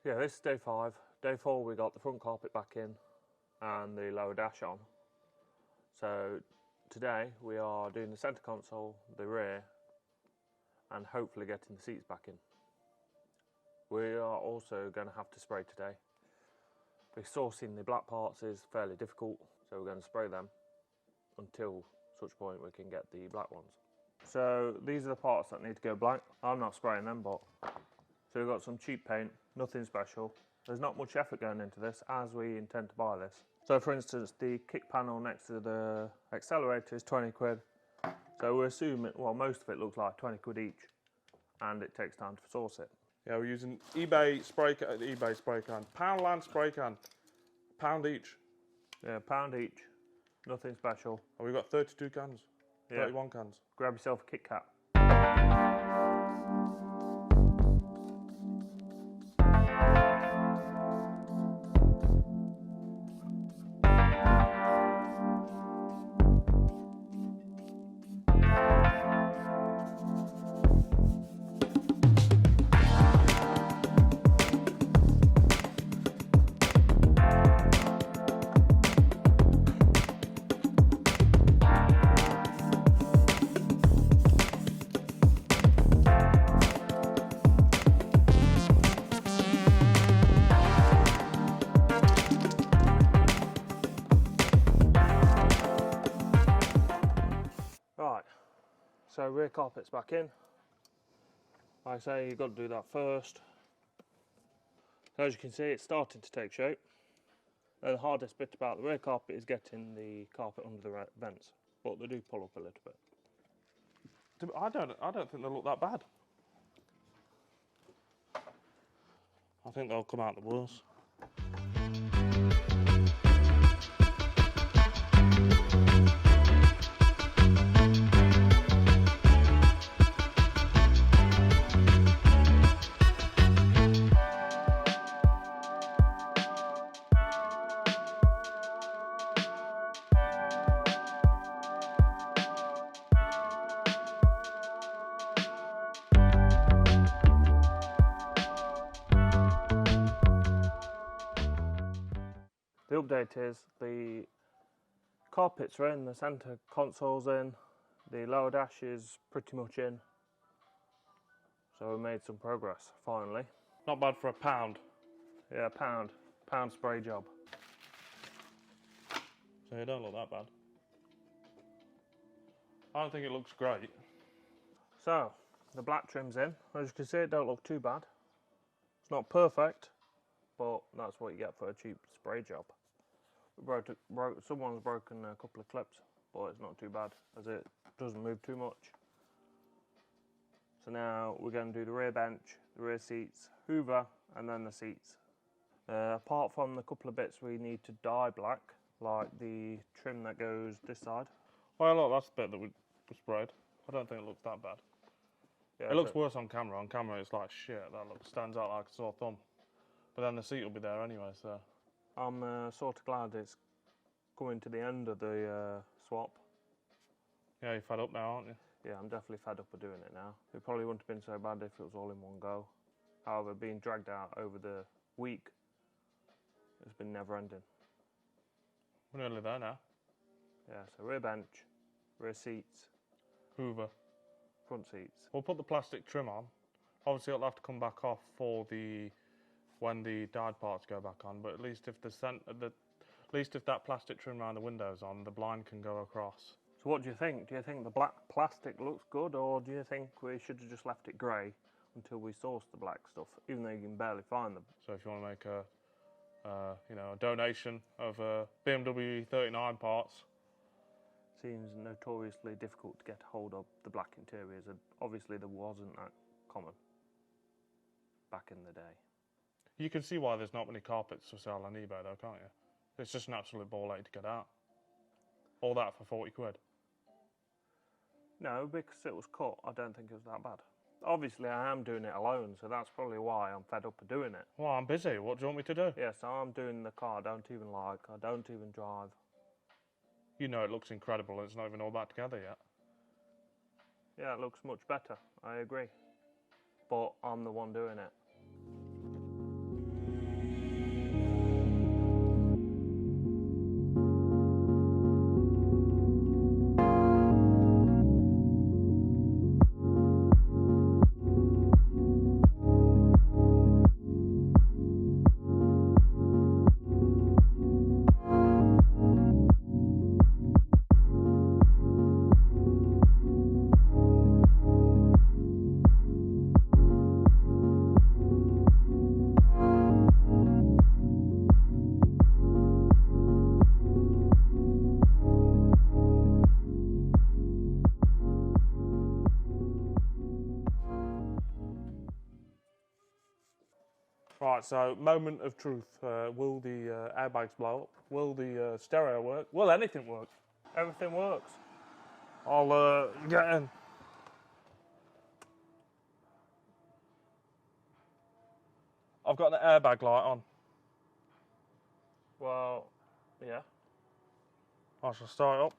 Yeah, this is day 5. Day 4 we got the front carpet back in and the lower dash on. So today we are doing the centre console, the rear, and hopefully getting the seats back in. We are also going to have to spray today. Sourcing the black parts is fairly difficult, so we're going to spray them until such point we can get the black ones. So these are the parts that need to go black. I'm not spraying them, but so we've got some cheap paint, nothing special. There's not much effort going into this as we intend to buy this. So for instance, the kick panel next to the accelerator is 20 quid. So we're assuming, well, most of it looks like 20 quid each, and it takes time to source it. Yeah, we're using eBay spray can, Poundland spray can, £1 each. Yeah, £1 each, nothing special. And we've got 32 cans, Yeah. 31 cans. Grab yourself a Kit Kat. Right, so rear carpet's back in. Like I say, you've got to do that first. So as you can see, it's starting to take shape. The hardest bit about the rear carpet is getting the carpet under the vents, but they do pull up a little bit. I don't think they look that bad. I think they'll come out the worst. The update is the carpets are in, the centre console's in, the lower dash is pretty much in. So we made some progress, finally. Not bad for £1. Yeah, pound spray job. So it don't look that bad. I don't think it looks great. So, the black trim's in. As you can see, it don't look too bad. It's not perfect, but that's what you get for a cheap spray job. Someone's broken a couple of clips, but it's not too bad as it doesn't move too much. So now we're going to do the rear bench, the rear seats, hoover, and then the seats. Apart from the couple of bits we need to dye black, like the trim that goes this side. Well, look, that's the bit that we sprayed. I don't think it looks that bad. Yeah, It looks worse on camera. On camera, it's like shit. That stands out like a sore thumb. But then the seat will be there anyway, so. I'm sort of glad it's coming to the end of the swap. Yeah, you're fed up now, aren't you? Yeah, I'm definitely fed up of doing it now. It probably wouldn't have been so bad if it was all in one go. However, being dragged out over the week, it's been never ending. We're nearly there now. Yeah, so rear bench, rear seats, Hoover. front seats. We'll put the plastic trim on. Obviously, it'll have to come back off for when the dyed parts go back on. But at least if that plastic trim around the windows on, the blind can go across. So what do you think? Do you think the black plastic looks good, or do you think we should have just left it grey until we source the black stuff, even though you can barely find them? So if you want to make a donation of BMW E39 parts. Seems notoriously difficult to get hold of the black interiors, and obviously there wasn't that common back in the day. You can see why there's not many carpets for sale on eBay though, can't you? It's just an absolute ball ache to get out. All that for 40 quid. No, because it was cut, I don't think it was that bad. Obviously I am doing it alone, so that's probably why I'm fed up of doing it. Well, I'm busy. What do you want me to do? Yeah, so I'm doing the car I don't even like, I don't even drive. You know it looks incredible and it's not even all that together yet. Yeah, it looks much better, I agree. But I'm the one doing it. Right, so moment of truth. Will the airbags blow up? Will the stereo work? Will anything work? Everything works. I'll get in. I've got an airbag light on. Well, yeah. I shall start it up.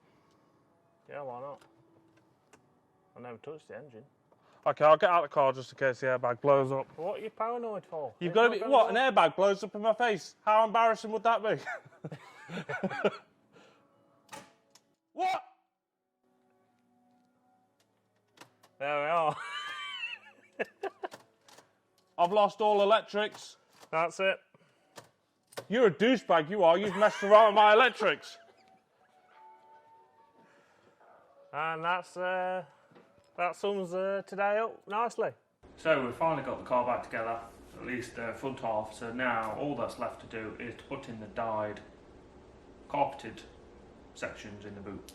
Yeah, why not? I never touched the engine. Okay, I'll get out of the car just in case the airbag blows up. What are you paranoid for? You've got to be... What, an airbag blows up in my face? How embarrassing would that be? What? There we are. I've lost all electrics. That's it. You're a douchebag, you are. You've messed around with my electrics. And that sums today up nicely. So we've finally got the car back together, at least the front half. So now all that's left to do is to put in the dyed, carpeted sections in the boot.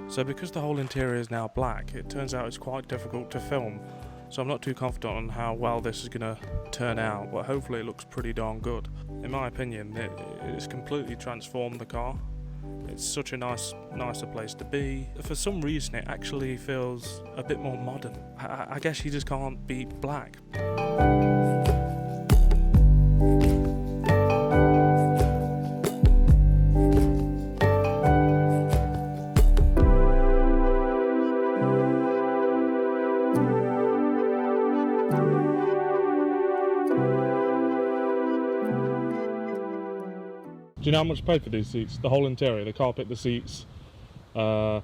So because the whole interior is now black, it turns out it's quite difficult to film. So I'm not too confident on how well this is going to turn out, but hopefully it looks pretty darn good. In my opinion, it's completely transformed the car. It's such a nicer place to be. For some reason, it actually feels a bit more modern. I guess you just can't beat black. Do you know how much I paid for these seats? The whole interior, the carpet, the seats. Well,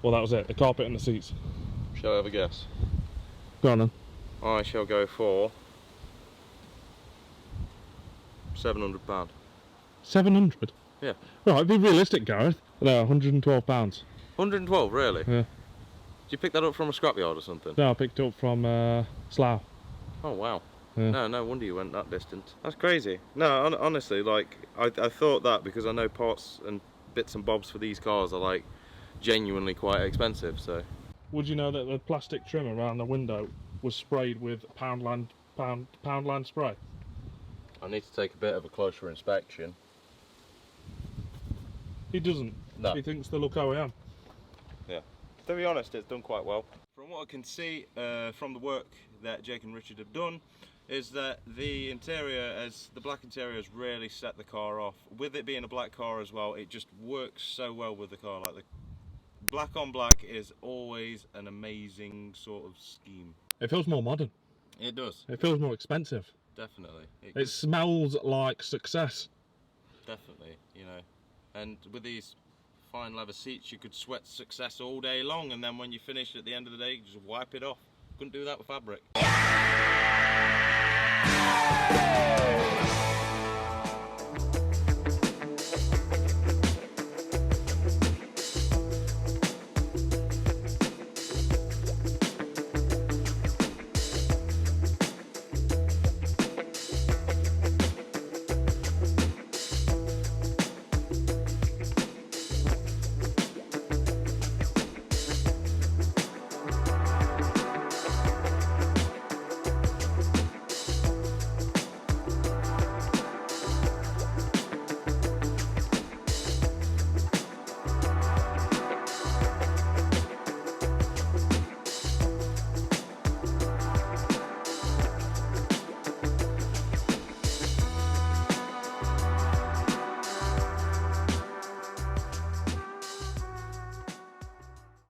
that was it. The carpet and the seats. Shall I have a guess? Go on then. I shall go for £700. 700? Yeah. Right, be realistic, Gareth. No, £112. 112, really? Yeah. Did you pick that up from a scrapyard or something? No, I picked it up from Slough. Oh, wow. Yeah. No wonder you went that distance. That's crazy. No, honestly, like, I thought that because I know parts and bits and bobs for these cars are, like, genuinely quite expensive, so... Would you know that the plastic trim around the window was sprayed with Poundland spray? I need to take a bit of a closer inspection. He doesn't. No. He thinks they look OEM. Yeah. To be honest, it's done quite well. From what I can see from the work that Jake and Richard have done, is that the interior, as the black interior, has really set the car off. With it being a black car as well, it just works so well with the car. Like, the black on black is always an amazing sort of scheme. It feels more modern. It does. It feels more expensive. Definitely. It smells like success. Definitely, you know. And with these fine leather seats, you could sweat success all day long, and then when you finish at the end of the day, you just wipe it off. Couldn't do that with fabric.